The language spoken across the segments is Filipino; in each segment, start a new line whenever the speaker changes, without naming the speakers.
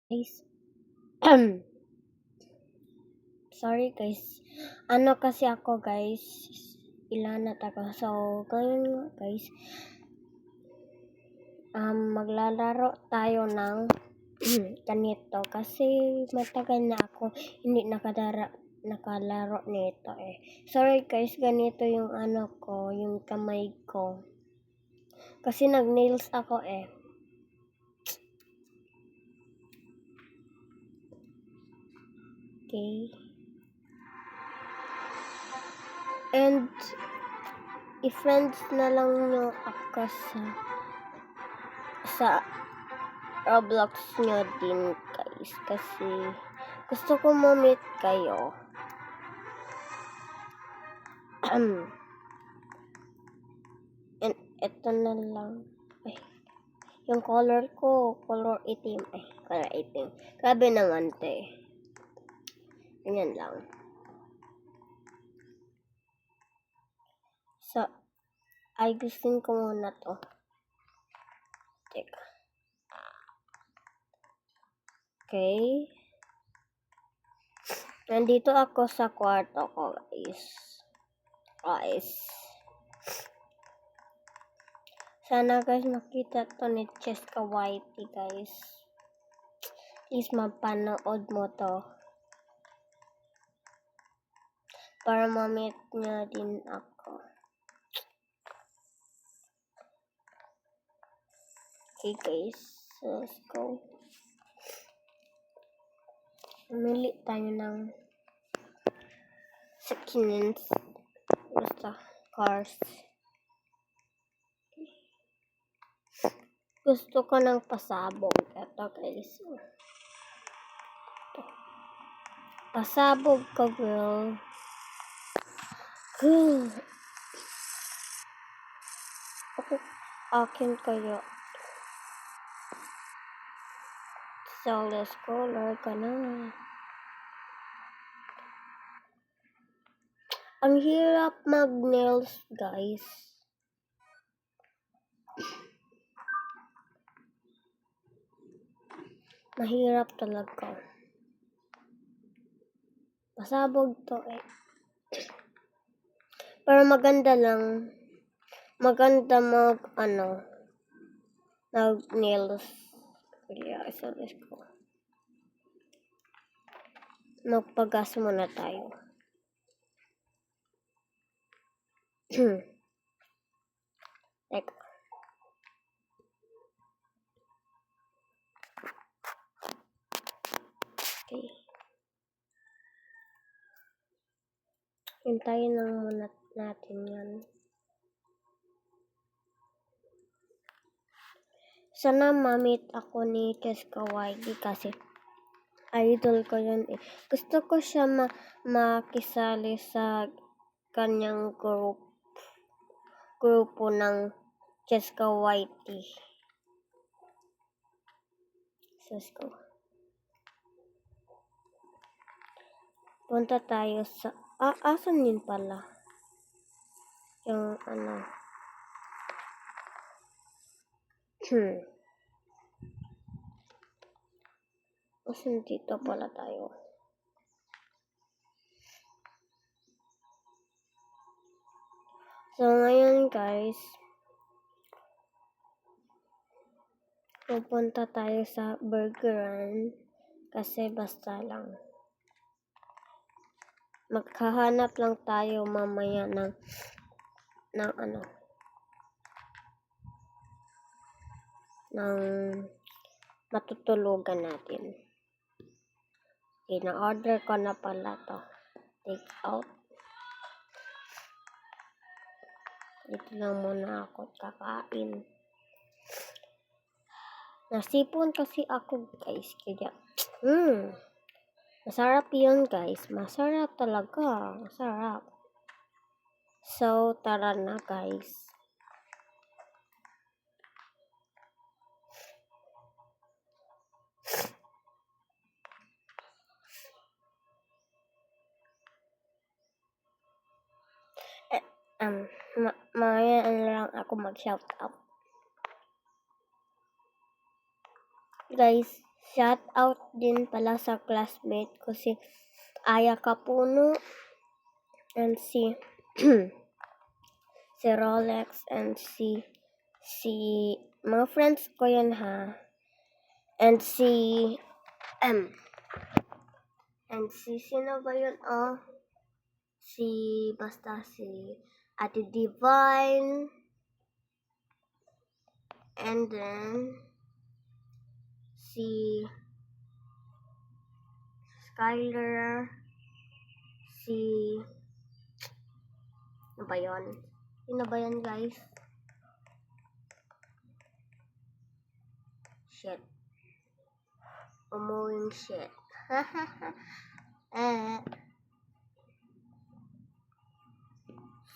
Guys, sorry guys. Ano kasi ako guys, ilanat ako. So, ngayon guys, maglalaro tayo ng ganito kasi matagal na ako hindi nakalaro nito eh. Sorry guys, ganito yung ano ko, yung kamay ko. Kasi nag-nails ako eh. Okay. And i-friends na lang nyo ako sa Roblox nyo din guys kasi gusto ko ma-meet kayo. And eto na lang. Ay, yung color ko, color itim. Color itim. Grabe naman te. Ganyan lang. So, ayusin ko muna to. Teka. Okay. Nandito ako sa kwarto ko, guys. Sana guys makita to ni Cheska Whitey guys. Please mapanood mo to. Para ma-meet niya din ako. Okay guys, so let's go. Pumili tayo ng skins. Basta cars. Gusto ko ng pasabog. Ito guys. Pasabog ka girl. Ako, akin kayo. So let's go. Lord ka na. Ang hirap mag-nails guys. Mahirap talaga. Pasabog to eh. Pero maganda lang. Maganda nag-nails. Yeah, so let's go. Magpagas muna tayo. Teka. Okay. Hintayin lang muna natin yan. Sana ma-meet ako ni Cheska Whitey kasi idol ko yun eh. Gusto ko siya makisali sa kanyang grupo ng Cheska Whitey. So, let's go. Punta tayo sa... asan yun pala? Yung asan dito pala tayo? So, ngayon guys, pupunta tayo sa burgeran kasi basta lang. Maghahanap lang tayo mamaya ng matutulugan natin. Ina-order ko na pala to. Take out. Dito lang muna ako kakain. Nasipon kasi ako guys. Kaya, masarap yun guys. Masarap talaga. Masarap. So, tara na guys. Mamaya lang ako mag-shout out. Guys, Shout out din pala sa classmate ko si Aya Kapuno and si si Rolex and si mga friends ko yan ha. And si sino ba yun? Basta si Ate Divine, and then si Skyler, ano ba yun? Sino ba yan, guys? Shit. Umuwing shit.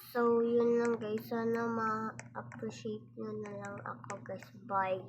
So, yun lang guys. Sana ma-appreciate nyo na lang ako guys. Bye.